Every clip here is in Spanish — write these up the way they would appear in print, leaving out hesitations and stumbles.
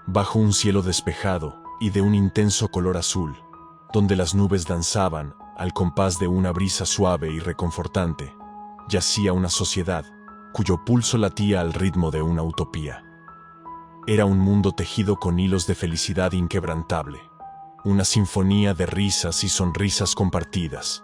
bajo un cielo despejado y de un intenso color azul, donde las nubes danzaban al compás de una brisa suave y reconfortante, yacía una sociedad cuyo pulso latía al ritmo de una utopía. Era un mundo tejido con hilos de felicidad inquebrantable, una sinfonía de risas y sonrisas compartidas,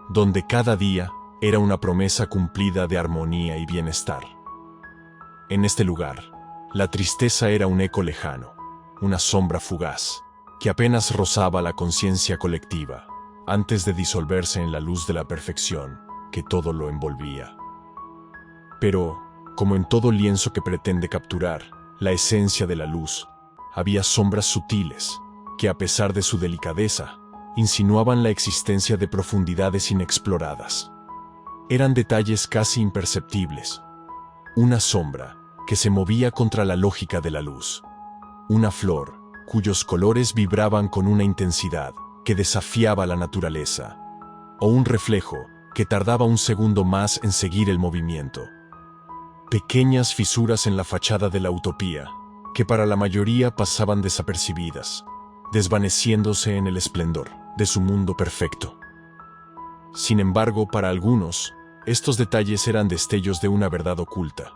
donde cada día era una promesa cumplida de armonía y bienestar. En este lugar, la tristeza era un eco lejano, una sombra fugaz, que apenas rozaba la conciencia colectiva, antes de disolverse en la luz de la perfección que todo lo envolvía. Pero, como en todo lienzo que pretende capturar la esencia de la luz, había sombras sutiles que, a pesar de su delicadeza, insinuaban la existencia de profundidades inexploradas. Eran detalles casi imperceptibles. Una sombra que se movía contra la lógica de la luz. Una flor cuyos colores vibraban con una intensidad que desafiaba la naturaleza. O un reflejo que tardaba un segundo más en seguir el movimiento. Pequeñas fisuras en la fachada de la utopía, que para la mayoría pasaban desapercibidas, desvaneciéndose en el esplendor de su mundo perfecto. Sin embargo, para algunos, estos detalles eran destellos de una verdad oculta,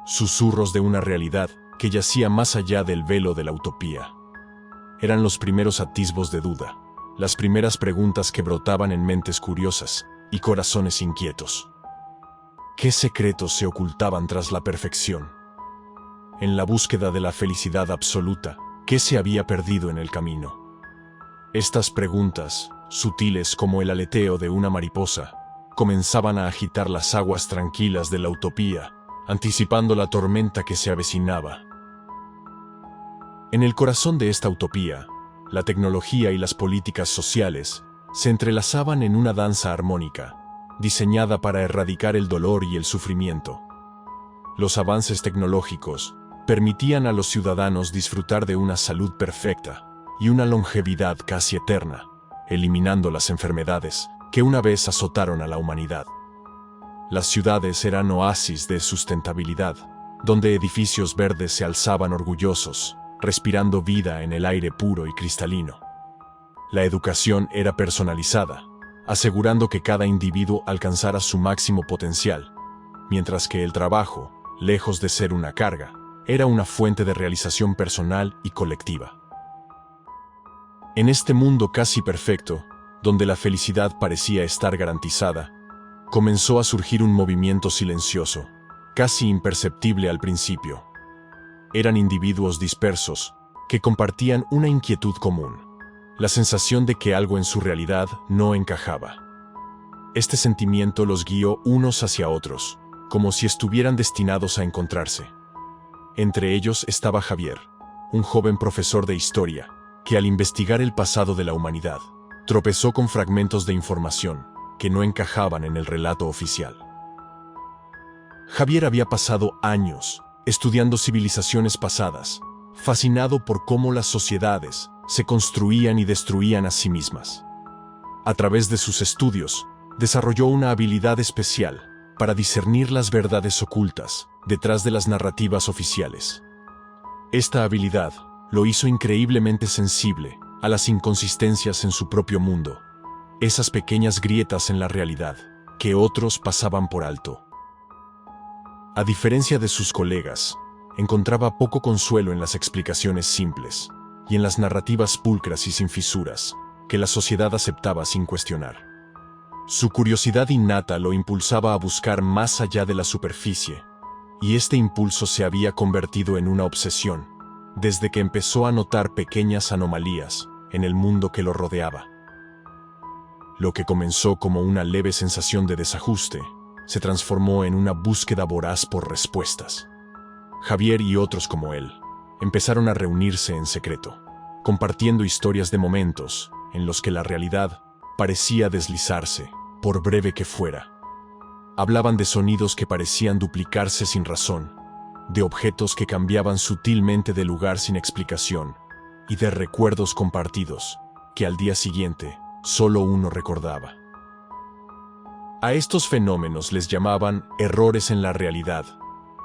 susurros de una realidad que yacía más allá del velo de la utopía. Eran los primeros atisbos de duda, las primeras preguntas que brotaban en mentes curiosas y corazones inquietos. ¿Qué secretos se ocultaban tras la perfección? En la búsqueda de la felicidad absoluta, ¿qué se había perdido en el camino? Estas preguntas, sutiles como el aleteo de una mariposa, comenzaban a agitar las aguas tranquilas de la utopía, anticipando la tormenta que se avecinaba. En el corazón de esta utopía, la tecnología y las políticas sociales se entrelazaban en una danza armónica, diseñada para erradicar el dolor y el sufrimiento. Los avances tecnológicos permitían a los ciudadanos disfrutar de una salud perfecta y una longevidad casi eterna, eliminando las enfermedades que una vez azotaron a la humanidad. Las ciudades eran oasis de sustentabilidad, donde edificios verdes se alzaban orgullosos, respirando vida en el aire puro y cristalino. La educación era personalizada, asegurando que cada individuo alcanzara su máximo potencial, mientras que el trabajo, lejos de ser una carga, era una fuente de realización personal y colectiva. En este mundo casi perfecto, donde la felicidad parecía estar garantizada, comenzó a surgir un movimiento silencioso, casi imperceptible al principio. Eran individuos dispersos, que compartían una inquietud común, la sensación de que algo en su realidad no encajaba. Este sentimiento los guió unos hacia otros, como si estuvieran destinados a encontrarse. Entre ellos estaba Javier, un joven profesor de historia, que al investigar el pasado de la humanidad, tropezó con fragmentos de información que no encajaban en el relato oficial. Javier había pasado años estudiando civilizaciones pasadas, fascinado por cómo las sociedades se construían y destruían a sí mismas. A través de sus estudios, desarrolló una habilidad especial para discernir las verdades ocultas detrás de las narrativas oficiales. Esta habilidad lo hizo increíblemente sensible a las inconsistencias en su propio mundo, esas pequeñas grietas en la realidad que otros pasaban por alto. A diferencia de sus colegas, encontraba poco consuelo en las explicaciones simples y en las narrativas pulcras y sin fisuras que la sociedad aceptaba sin cuestionar. Su curiosidad innata lo impulsaba a buscar más allá de la superficie, y este impulso se había convertido en una obsesión desde que empezó a notar pequeñas anomalías en el mundo que lo rodeaba. Lo que comenzó como una leve sensación de desajuste se transformó en una búsqueda voraz por respuestas. Javier y otros como él empezaron a reunirse en secreto, compartiendo historias de momentos en los que la realidad parecía deslizarse, por breve que fuera. Hablaban de sonidos que parecían duplicarse sin razón, de objetos que cambiaban sutilmente de lugar sin explicación, y de recuerdos compartidos que al día siguiente solo uno recordaba. A estos fenómenos les llamaban errores en la realidad,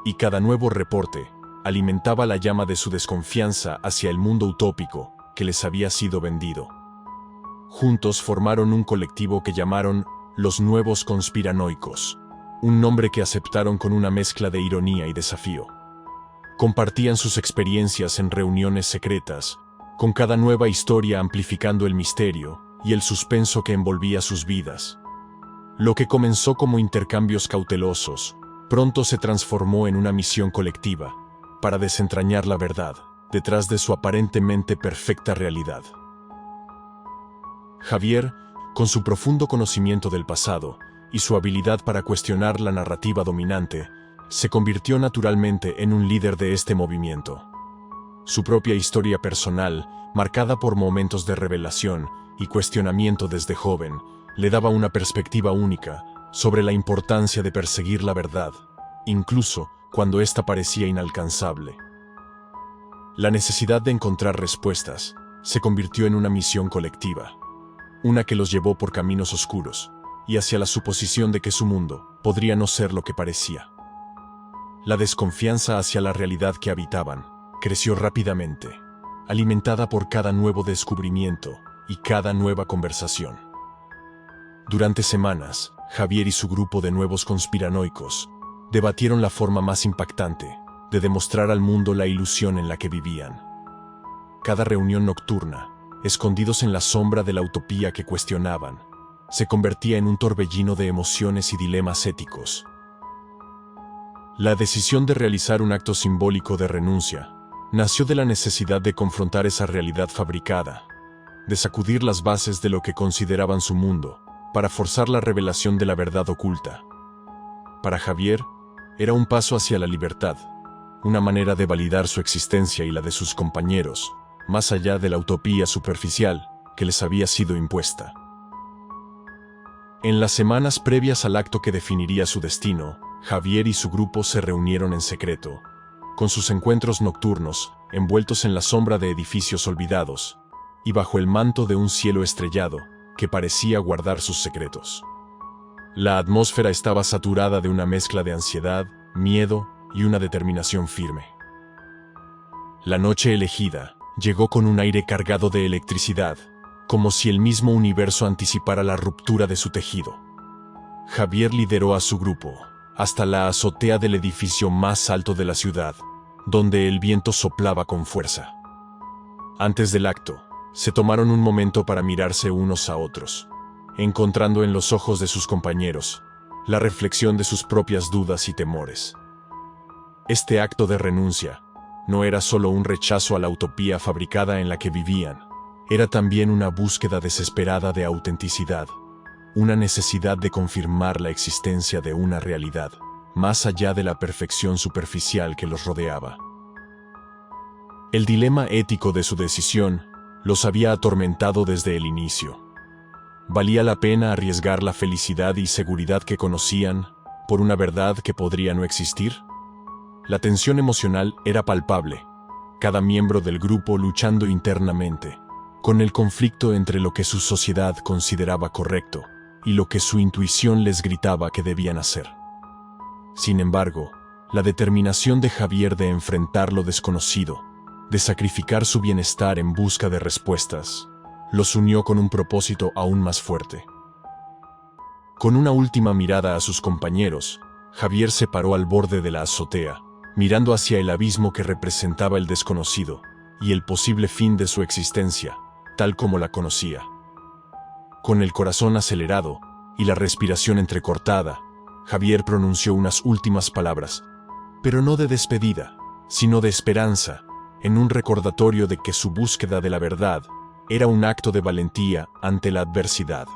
y cada nuevo reporte alimentaba la llama de su desconfianza hacia el mundo utópico que les había sido vendido. Juntos formaron un colectivo que llamaron los Nuevos Conspiranoicos, un nombre que aceptaron con una mezcla de ironía y desafío. Compartían sus experiencias en reuniones secretas, con cada nueva historia amplificando el misterio y el suspenso que envolvía sus vidas. Lo que comenzó como intercambios cautelosos, pronto se transformó en una misión colectiva, para desentrañar la verdad, detrás de su aparentemente perfecta realidad. Javier, con su profundo conocimiento del pasado y su habilidad para cuestionar la narrativa dominante, se convirtió naturalmente en un líder de este movimiento. Su propia historia personal, marcada por momentos de revelación y cuestionamiento desde joven, le daba una perspectiva única sobre la importancia de perseguir la verdad, incluso cuando ésta parecía inalcanzable. La necesidad de encontrar respuestas se convirtió en una misión colectiva, una que los llevó por caminos oscuros y hacia la suposición de que su mundo podría no ser lo que parecía. La desconfianza hacia la realidad que habitaban creció rápidamente, alimentada por cada nuevo descubrimiento y cada nueva conversación. Durante semanas, Javier y su grupo de nuevos conspiranoicos debatieron la forma más impactante de demostrar al mundo la ilusión en la que vivían. Cada reunión nocturna, escondidos en la sombra de la utopía que cuestionaban, se convertía en un torbellino de emociones y dilemas éticos. La decisión de realizar un acto simbólico de renuncia nació de la necesidad de confrontar esa realidad fabricada, de sacudir las bases de lo que consideraban su mundo, para forzar la revelación de la verdad oculta. Para Javier, era un paso hacia la libertad, una manera de validar su existencia y la de sus compañeros, más allá de la utopía superficial que les había sido impuesta. En las semanas previas al acto que definiría su destino, Javier y su grupo se reunieron en secreto, con sus encuentros nocturnos, envueltos en la sombra de edificios olvidados, y bajo el manto de un cielo estrellado que parecía guardar sus secretos. La atmósfera estaba saturada de una mezcla de ansiedad, miedo y una determinación firme. La noche elegida llegó con un aire cargado de electricidad, como si el mismo universo anticipara la ruptura de su tejido. Javier lideró a su grupo hasta la azotea del edificio más alto de la ciudad, donde el viento soplaba con fuerza. Antes del acto, se tomaron un momento para mirarse unos a otros, encontrando en los ojos de sus compañeros la reflexión de sus propias dudas y temores. Este acto de renuncia no era solo un rechazo a la utopía fabricada en la que vivían, era también una búsqueda desesperada de autenticidad, una necesidad de confirmar la existencia de una realidad, más allá de la perfección superficial que los rodeaba. El dilema ético de su decisión los había atormentado desde el inicio. ¿Valía la pena arriesgar la felicidad y seguridad que conocían por una verdad que podría no existir? La tensión emocional era palpable, cada miembro del grupo luchando internamente, con el conflicto entre lo que su sociedad consideraba correcto y lo que su intuición les gritaba que debían hacer. Sin embargo, la determinación de Javier de enfrentar lo desconocido, de sacrificar su bienestar en busca de respuestas, los unió con un propósito aún más fuerte. Con una última mirada a sus compañeros, Javier se paró al borde de la azotea, mirando hacia el abismo que representaba el desconocido y el posible fin de su existencia, tal como la conocía. Con el corazón acelerado y la respiración entrecortada, Javier pronunció unas últimas palabras, pero no de despedida, sino de esperanza, en un recordatorio de que su búsqueda de la verdad era un acto de valentía ante la adversidad.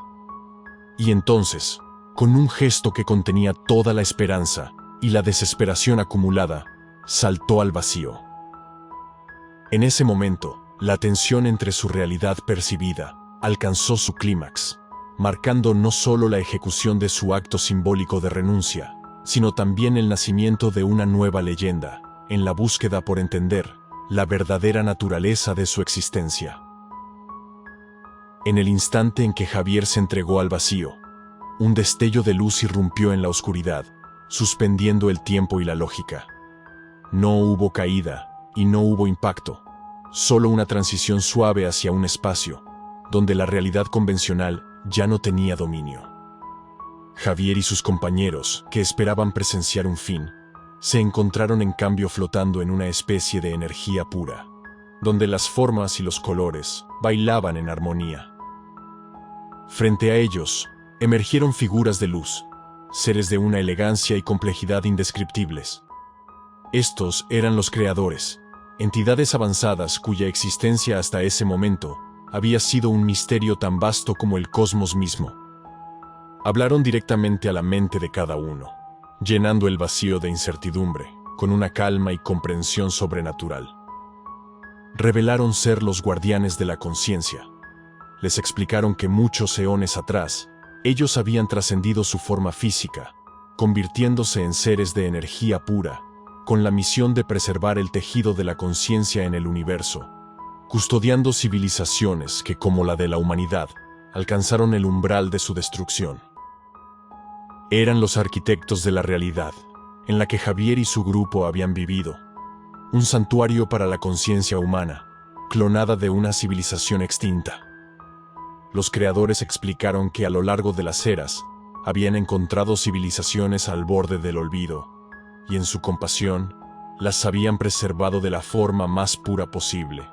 Y entonces, con un gesto que contenía toda la esperanza y la desesperación acumulada, saltó al vacío. En ese momento, la tensión entre su realidad percibida alcanzó su clímax, marcando no solo la ejecución de su acto simbólico de renuncia, sino también el nacimiento de una nueva leyenda, en la búsqueda por entender la verdadera naturaleza de su existencia. En el instante en que Javier se entregó al vacío, un destello de luz irrumpió en la oscuridad, suspendiendo el tiempo y la lógica. No hubo caída y no hubo impacto, solo una transición suave hacia un espacio donde la realidad convencional ya no tenía dominio. Javier y sus compañeros, que esperaban presenciar un fin, se encontraron en cambio flotando en una especie de energía pura, donde las formas y los colores bailaban en armonía. Frente a ellos, emergieron figuras de luz, seres de una elegancia y complejidad indescriptibles. Estos eran los creadores, entidades avanzadas cuya existencia hasta ese momento había sido un misterio tan vasto como el cosmos mismo. Hablaron directamente a la mente de cada uno, llenando el vacío de incertidumbre con una calma y comprensión sobrenatural. Revelaron ser los guardianes de la conciencia. Les explicaron que muchos eones atrás, ellos habían trascendido su forma física, convirtiéndose en seres de energía pura, con la misión de preservar el tejido de la conciencia en el universo, custodiando civilizaciones que, como la de la humanidad, alcanzaron el umbral de su destrucción. Eran los arquitectos de la realidad, en la que Javier y su grupo habían vivido, un santuario para la conciencia humana, clonada de una civilización extinta. Los creadores explicaron que a lo largo de las eras habían encontrado civilizaciones al borde del olvido, y en su compasión las habían preservado de la forma más pura posible,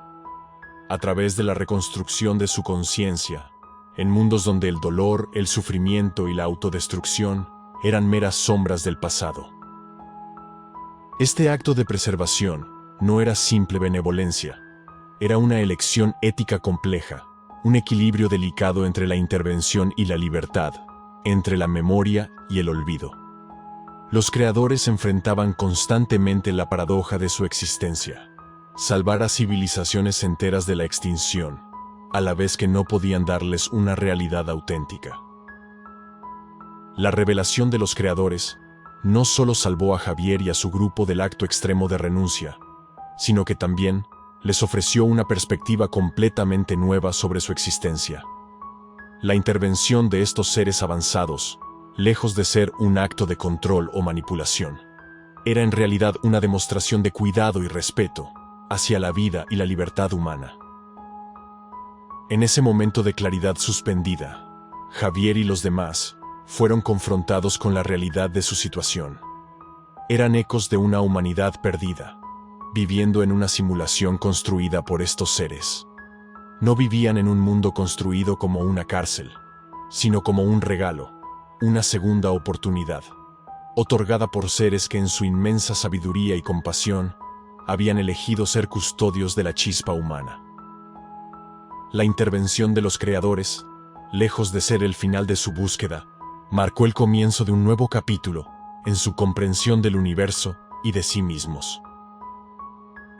a través de la reconstrucción de su conciencia, en mundos donde el dolor, el sufrimiento y la autodestrucción eran meras sombras del pasado. Este acto de preservación no era simple benevolencia, era una elección ética compleja, un equilibrio delicado entre la intervención y la libertad, entre la memoria y el olvido. Los creadores enfrentaban constantemente la paradoja de su existencia: salvar a civilizaciones enteras de la extinción, a la vez que no podían darles una realidad auténtica. La revelación de los creadores no solo salvó a Javier y a su grupo del acto extremo de renuncia, sino que también les ofreció una perspectiva completamente nueva sobre su existencia. La intervención de estos seres avanzados, lejos de ser un acto de control o manipulación, era en realidad una demostración de cuidado y respeto hacia la vida y la libertad humana. En ese momento de claridad suspendida, Javier y los demás fueron confrontados con la realidad de su situación. Eran ecos de una humanidad perdida, viviendo en una simulación construida por estos seres. No vivían en un mundo construido como una cárcel, sino como un regalo, una segunda oportunidad, otorgada por seres que en su inmensa sabiduría y compasión habían elegido ser custodios de la chispa humana. La intervención de los creadores, lejos de ser el final de su búsqueda, marcó el comienzo de un nuevo capítulo en su comprensión del universo y de sí mismos.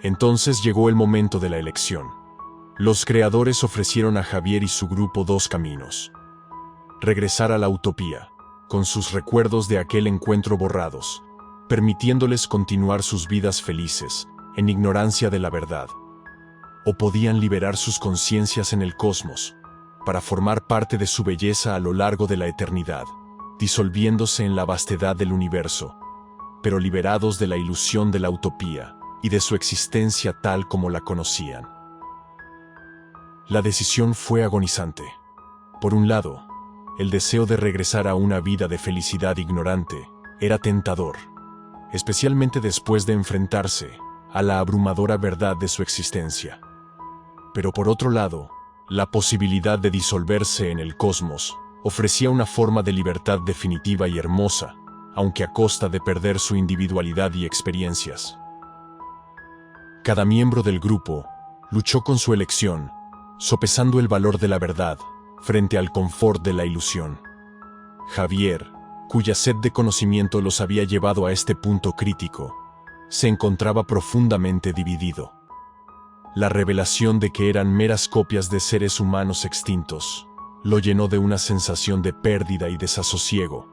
Entonces llegó el momento de la elección. Los creadores ofrecieron a Javier y su grupo dos caminos: regresar a la utopía, con sus recuerdos de aquel encuentro borrados, permitiéndoles continuar sus vidas felices, en ignorancia de la verdad. O podían liberar sus conciencias en el cosmos, para formar parte de su belleza a lo largo de la eternidad, disolviéndose en la vastedad del universo, pero liberados de la ilusión de la utopía y de su existencia tal como la conocían. La decisión fue agonizante. Por un lado, el deseo de regresar a una vida de felicidad ignorante era tentador, especialmente después de enfrentarse a la abrumadora verdad de su existencia. Pero por otro lado, la posibilidad de disolverse en el cosmos ofrecía una forma de libertad definitiva y hermosa, aunque a costa de perder su individualidad y experiencias. Cada miembro del grupo luchó con su elección, sopesando el valor de la verdad frente al confort de la ilusión. Javier, cuya sed de conocimiento los había llevado a este punto crítico, se encontraba profundamente dividido. La revelación de que eran meras copias de seres humanos extintos lo llenó de una sensación de pérdida y desasosiego,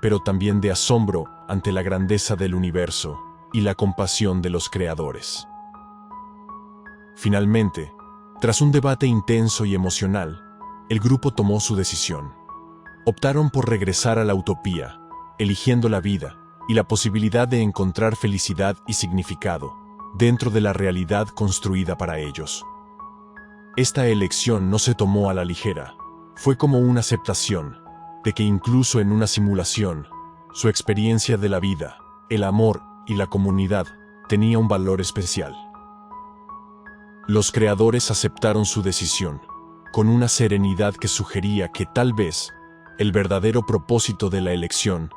pero también de asombro ante la grandeza del universo y la compasión de los creadores. Finalmente, tras un debate intenso y emocional, el grupo tomó su decisión. Optaron por regresar a la utopía, eligiendo la vida y la posibilidad de encontrar felicidad y significado dentro de la realidad construida para ellos. Esta elección no se tomó a la ligera, fue como una aceptación de que incluso en una simulación, su experiencia de la vida, el amor y la comunidad tenía un valor especial. Los creadores aceptaron su decisión, con una serenidad que sugería que tal vez el verdadero propósito de la elección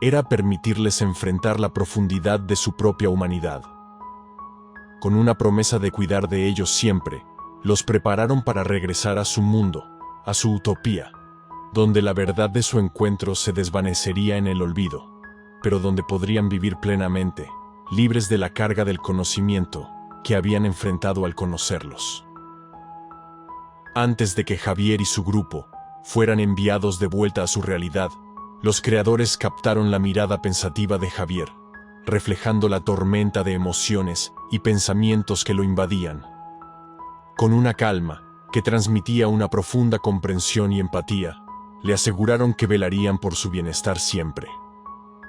era permitirles enfrentar la profundidad de su propia humanidad. Con una promesa de cuidar de ellos siempre, los prepararon para regresar a su mundo, a su utopía, donde la verdad de su encuentro se desvanecería en el olvido, pero donde podrían vivir plenamente, libres de la carga del conocimiento que habían enfrentado al conocerlos. Antes de que Javier y su grupo fueran enviados de vuelta a su realidad, los creadores captaron la mirada pensativa de Javier, reflejando la tormenta de emociones y pensamientos que lo invadían. Con una calma que transmitía una profunda comprensión y empatía, le aseguraron que velarían por su bienestar siempre.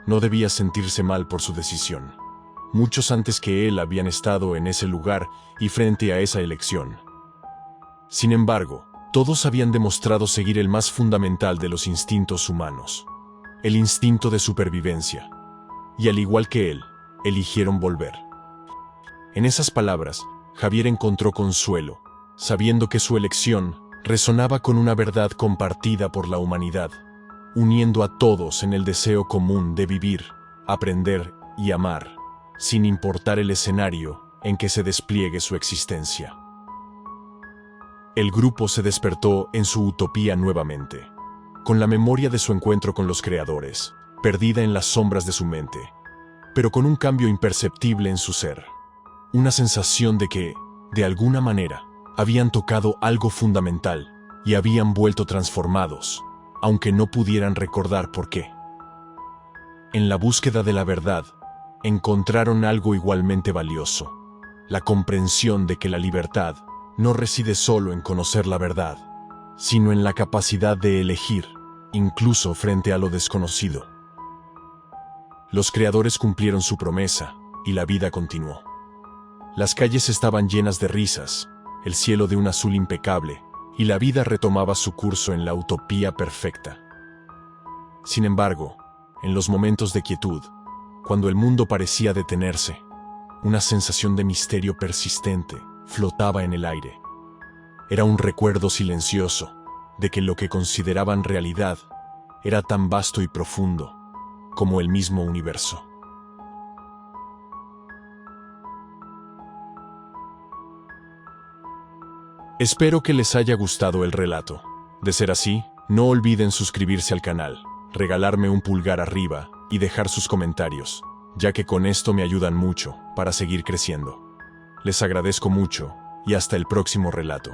No debía sentirse mal por su decisión. Muchos antes que él habían estado en ese lugar y frente a esa elección. Sin embargo, todos habían demostrado seguir el más fundamental de los instintos humanos, el instinto de supervivencia, y al igual que él, eligieron volver. En esas palabras, Javier encontró consuelo, sabiendo que su elección resonaba con una verdad compartida por la humanidad, uniendo a todos en el deseo común de vivir, aprender y amar, sin importar el escenario en que se despliegue su existencia. El grupo se despertó en su utopía nuevamente, con la memoria de su encuentro con los creadores, perdida en las sombras de su mente, pero con un cambio imperceptible en su ser. Una sensación de que, de alguna manera, habían tocado algo fundamental y habían vuelto transformados, aunque no pudieran recordar por qué. En la búsqueda de la verdad, encontraron algo igualmente valioso: la comprensión de que la libertad no reside solo en conocer la verdad, sino en la capacidad de elegir, incluso frente a lo desconocido. Los creadores cumplieron su promesa, y la vida continuó. Las calles estaban llenas de risas, el cielo de un azul impecable, y la vida retomaba su curso en la utopía perfecta. Sin embargo, en los momentos de quietud, cuando el mundo parecía detenerse, una sensación de misterio persistente flotaba en el aire. Era un recuerdo silencioso de que lo que consideraban realidad era tan vasto y profundo como el mismo universo. Espero que les haya gustado el relato. De ser así, no olviden suscribirse al canal, regalarme un pulgar arriba y dejar sus comentarios, ya que con esto me ayudan mucho para seguir creciendo. Les agradezco mucho y hasta el próximo relato.